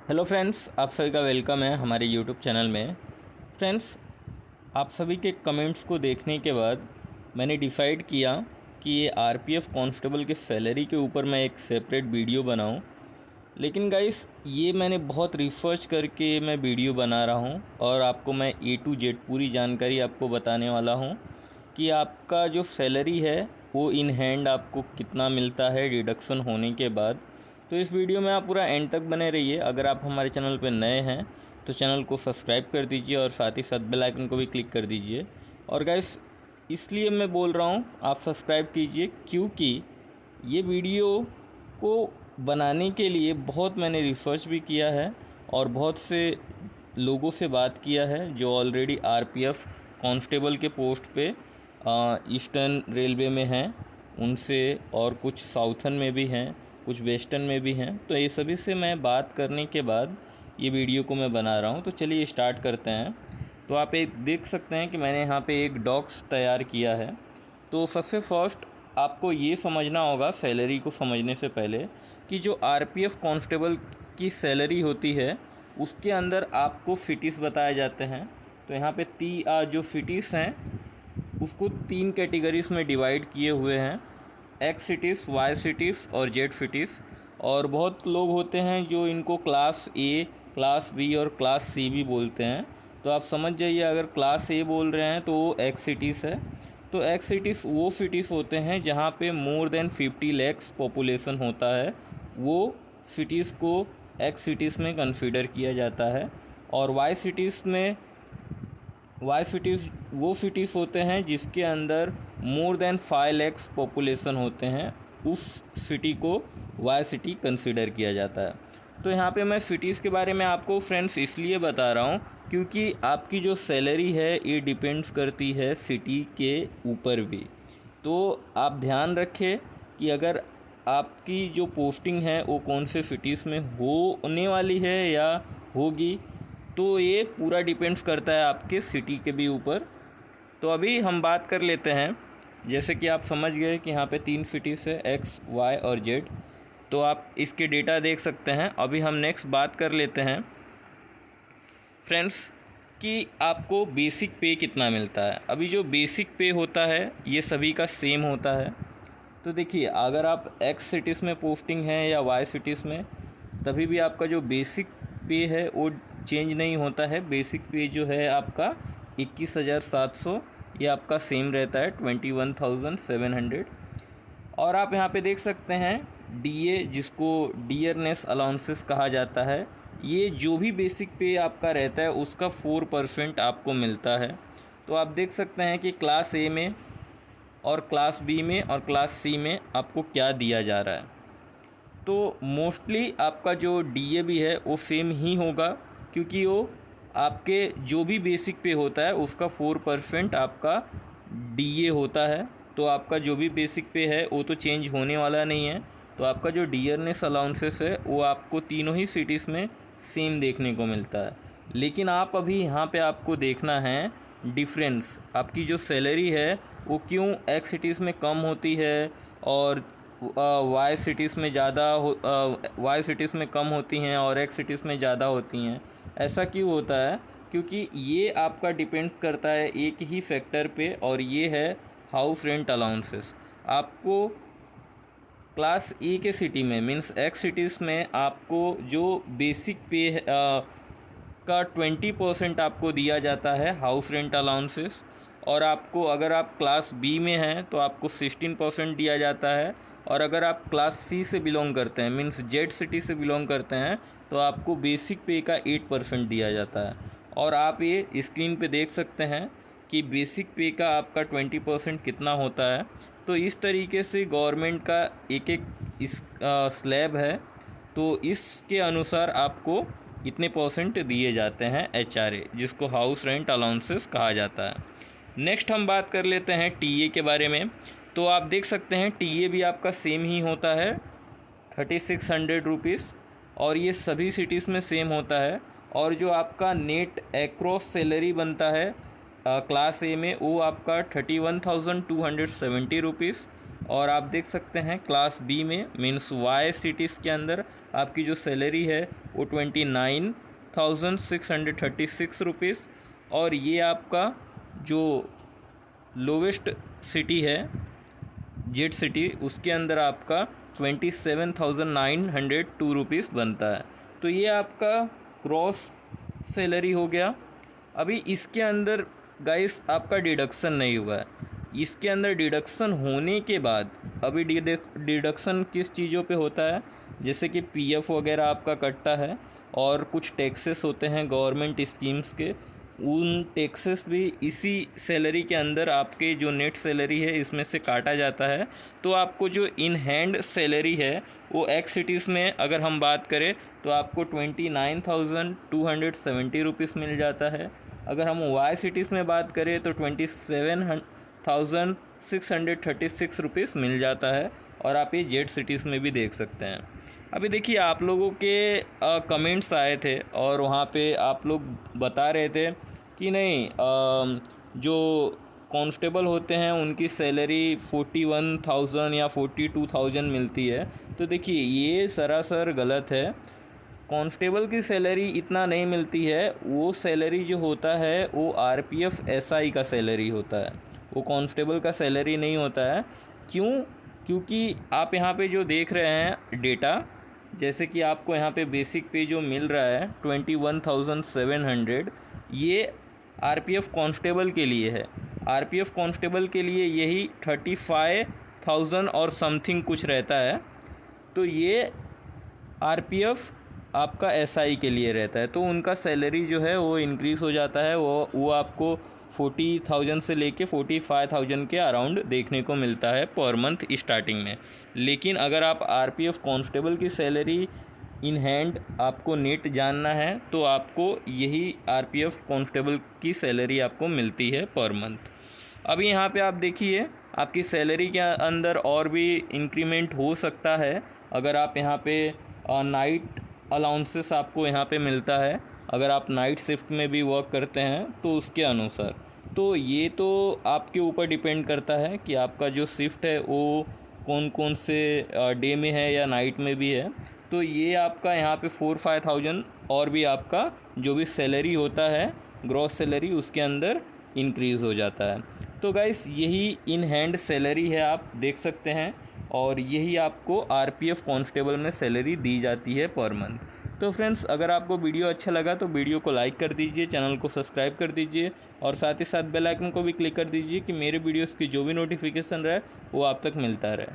Hello friends, आप सभी का वेलकम है हमारे यूट्यूब चैनल में। फ्रेंड्स, आप सभी के कमेंट्स को देखने के बाद मैंने डिसाइड किया कि ये आरपीएफ कांस्टेबल के सैलरी के ऊपर मैं एक सेपरेट वीडियो बनाऊं। लेकिन गाइस, ये मैंने बहुत रिसर्च करके मैं वीडियो बना रहा हूं और आपको मैं ए टू जेड पूरी जानकारी आपको बताने वाला हूं कि आपका जो सैलरी है वो इन हैंड आपको कितना मिलता है डिडक्शन होने के बाद। तो इस वीडियो में आप पूरा एंड तक बने रहिए। अगर आप हमारे चैनल पर नए हैं तो चैनल को सब्सक्राइब कर दीजिए और साथ ही साथ बेल आइकन को भी क्लिक कर दीजिए। और गाइस, इसलिए मैं बोल रहा हूँ आप सब्सक्राइब कीजिए क्योंकि ये वीडियो को बनाने के लिए बहुत मैंने रिसर्च भी किया है और बहुत से लोगों से बात किया है जो ऑलरेडी आरपीएफ कांस्टेबल के पोस्ट पे ईस्टर्न रेलवे में हैं उनसे, और कुछ साउथर्न में भी हैं, कुछ वेस्टर्न में भी हैं। तो ये सभी से मैं बात करने के बाद ये वीडियो को मैं बना रहा हूँ। तो चलिए स्टार्ट करते हैं। तो आप एक देख सकते हैं कि मैंने यहाँ पे एक डॉक्स तैयार किया है। तो सबसे फर्स्ट आपको ये समझना होगा सैलरी को समझने से पहले कि जो आरपीएफ कांस्टेबल की सैलरी होती है उसके अंदर आपको सिटीज़ बताए जाते हैं। तो यहाँ पे जो सिटीज़ हैं उसको 3 कैटेगरीज में डिवाइड किए हुए हैं, एक्स सिटीज़, वाई सिटीज़ और जेड सिटीज़। और बहुत लोग होते हैं जो इनको क्लास ए, क्लास बी और क्लास सी भी बोलते हैं। तो आप समझ जाइए, अगर क्लास ए बोल रहे हैं तो वो एक्स सिटीज़ है। तो एक्स सिटीज़ वो सिटीज़ होते हैं जहाँ पे मोर देन 50 लैक्स पॉपुलेशन होता है, वो सिटीज़ को एक्स सिटीज़ में कंसीडर किया जाता है। और वाई सिटीज़ वो सिटीज़ होते हैं जिसके अंदर मोर देन 5 लैक्स पॉपुलेशन होते हैं, उस सिटी को वाई सिटी कंसीडर किया जाता है। तो यहाँ पे मैं सिटीज़ के बारे में आपको फ्रेंड्स इसलिए बता रहा हूँ क्योंकि आपकी जो सैलरी है ये डिपेंड्स करती है सिटी के ऊपर भी। तो आप ध्यान रखें कि अगर आपकी जो पोस्टिंग है वो कौन से सिटीज़ में होने वाली है या होगी, तो ये पूरा डिपेंड्स करता है आपके सिटी के भी ऊपर। तो अभी हम बात कर लेते हैं, जैसे कि आप समझ गए कि यहाँ पे 3 सिटीज़ है, एक्स, वाई और जेड। तो आप इसके डेटा देख सकते हैं। अभी हम नेक्स्ट बात कर लेते हैं फ्रेंड्स कि आपको बेसिक पे कितना मिलता है। अभी जो बेसिक पे होता है ये सभी का सेम होता है। तो देखिए, अगर आप एक्स सिटीज़ में पोस्टिंग है या वाई सिटीज़ में, तभी भी आपका जो बेसिक पे है वो चेंज नहीं होता है। बेसिक पे जो है आपका 21,700, ये आपका सेम रहता है 21,700। और आप यहाँ पे देख सकते हैं डीए, जिसको डियरनेस अलाउंसेस कहा जाता है, ये जो भी बेसिक पे आपका रहता है उसका 4% आपको मिलता है। तो आप देख सकते हैं कि क्लास ए में और क्लास बी में और क्लास सी में आपको क्या दिया जा रहा है। तो मोस्टली आपका जो डीए भी है वो सेम ही होगा क्योंकि वो आपके जो भी बेसिक पे होता है उसका 4% आपका डीए होता है। तो आपका जो भी बेसिक पे है वो तो चेंज होने वाला नहीं है। तो आपका जो डियरनेस अलाउंसेस है वो आपको तीनों ही सिटीज़ में सेम देखने को मिलता है। लेकिन आप अभी यहाँ पे आपको देखना है डिफरेंस, आपकी जो सैलरी है वो क्यों एक्स सिटीज़ में कम होती है और वाई सिटीज़ में वाई सिटीज़ में कम होती हैं और एक्स सिटीज़ में ज़्यादा होती हैं। ऐसा क्यों होता है? क्योंकि ये आपका डिपेंड्स करता है एक ही फैक्टर पे, और ये है हाउस रेंट अलाउंसेस। आपको क्लास ए के सिटी में मीन्स एक्स सिटीज़ में आपको जो बेसिक पे का 20% आपको दिया जाता है हाउस रेंट अलाउंसेस। और आपको अगर आप क्लास बी में हैं तो आपको 16% दिया जाता है। और अगर आप क्लास सी से बिलोंग करते हैं मीन्स जेड सिटी से बिलोंग करते हैं तो आपको बेसिक पे का 8% दिया जाता है। और आप ये स्क्रीन पे देख सकते हैं कि बेसिक पे का आपका 20% कितना होता है। तो इस तरीके से गवर्नमेंट का एक एक स्लैब है, तो इसके अनुसार आपको इतने परसेंट दिए जाते हैं एचआरए, जिसको हाउस रेंट अलाउंसेस कहा जाता है। नेक्स्ट हम बात कर लेते हैं टीए के बारे में। तो आप देख सकते हैं टीए भी आपका सेम ही होता है 3600 रुपीज़, और ये सभी सिटीज़ में सेम होता है। और जो आपका नेट एक्रॉस सैलरी बनता है क्लास ए में वो आपका 31,270 रुपीज़, और आप देख सकते हैं क्लास बी में मीन्स वाई सिटीज़ के अंदर आपकी जो सैलरी है वो 29,636 रुपीज़, और ये आपका जो लोवेस्ट सिटी है जेड सिटी उसके अंदर आपका 27,902 रुपीज़ बनता है। तो ये आपका क्रॉस सैलरी हो गया। अभी इसके अंदर गाइस आपका डिडक्शन नहीं हुआ है। इसके अंदर डिडक्शन होने के बाद अभी डिडक्शन किस चीज़ों पे होता है, जैसे कि पीएफ वगैरह आपका कटता है और कुछ टैक्सेस होते हैं गवर्नमेंट स्कीम्स के, उन टैक्सेस भी इसी सैलरी के अंदर आपके जो नेट सैलरी है इसमें से काटा जाता है। तो आपको जो इन हैंड सैलरी है वो एक्स सिटीज़ में अगर हम बात करें तो आपको 29,270 रुपीज़ मिल जाता है। अगर हम वाई सिटीज़ में बात करें तो 27,636 रुपीज़ मिल जाता है, और आप ये जेड सिटीज़ में भी देख सकते हैं। अभी देखिए आप लोगों के कमेंट्स आए थे और वहाँ पे आप लोग बता रहे थे कि नहीं जो कांस्टेबल होते हैं उनकी सैलरी 41,000 या 42,000 मिलती है। तो देखिए ये सरासर गलत है। कांस्टेबल की सैलरी इतना नहीं मिलती है, वो सैलरी जो होता है वो आरपीएफ एसआई का सैलरी होता है, वो कांस्टेबल का सैलरी नहीं होता है। क्यों? क्योंकि आप यहाँ पे जो देख रहे हैं डेटा, जैसे कि आपको यहाँ पे बेसिक पे जो मिल रहा है 21,700, ये आरपीएफ कांस्टेबल के लिए है। आरपीएफ कांस्टेबल के लिए यही 35,000 और समथिंग कुछ रहता है। तो ये आरपीएफ आपका एसआई के लिए रहता है, तो उनका सैलरी जो है वो इंक्रीज़ हो जाता है। वो आपको 40,000 से लेके 45,000 के अराउंड देखने को मिलता है पर मंथ स्टार्टिंग में। लेकिन अगर आप आरपीएफ कांस्टेबल की सैलरी इन हैंड आपको नेट जानना है तो आपको यही आरपीएफ कांस्टेबल की सैलरी आपको मिलती है पर मंथ। अभी यहाँ पे आप देखिए आपकी सैलरी के अंदर और भी इंक्रीमेंट हो सकता है अगर आप यहाँ पे नाइट अलाउंसेस आपको यहाँ पे मिलता है, अगर आप नाइट शिफ्ट में भी वर्क करते हैं तो उसके अनुसार। तो ये तो आपके ऊपर डिपेंड करता है कि आपका जो शिफ्ट है वो कौन कौन से डे में है या नाइट में भी है। तो ये आपका यहाँ पे 4-5,000 और भी आपका जो भी सैलरी होता है ग्रॉस सैलरी उसके अंदर इंक्रीज़ हो जाता है। तो गाइस यही इन हैंड सैलरी है, आप देख सकते हैं, और यही आपको आरपीएफ कांस्टेबल में सैलरी दी जाती है पर मंथ। तो फ्रेंड्स अगर आपको वीडियो अच्छा लगा तो वीडियो को लाइक कर दीजिए, चैनल को सब्सक्राइब कर दीजिए और साथ ही साथ बेल आइकन को भी क्लिक कर दीजिए कि मेरे वीडियोस की जो भी नोटिफिकेशन रहे वो आप तक मिलता रहे।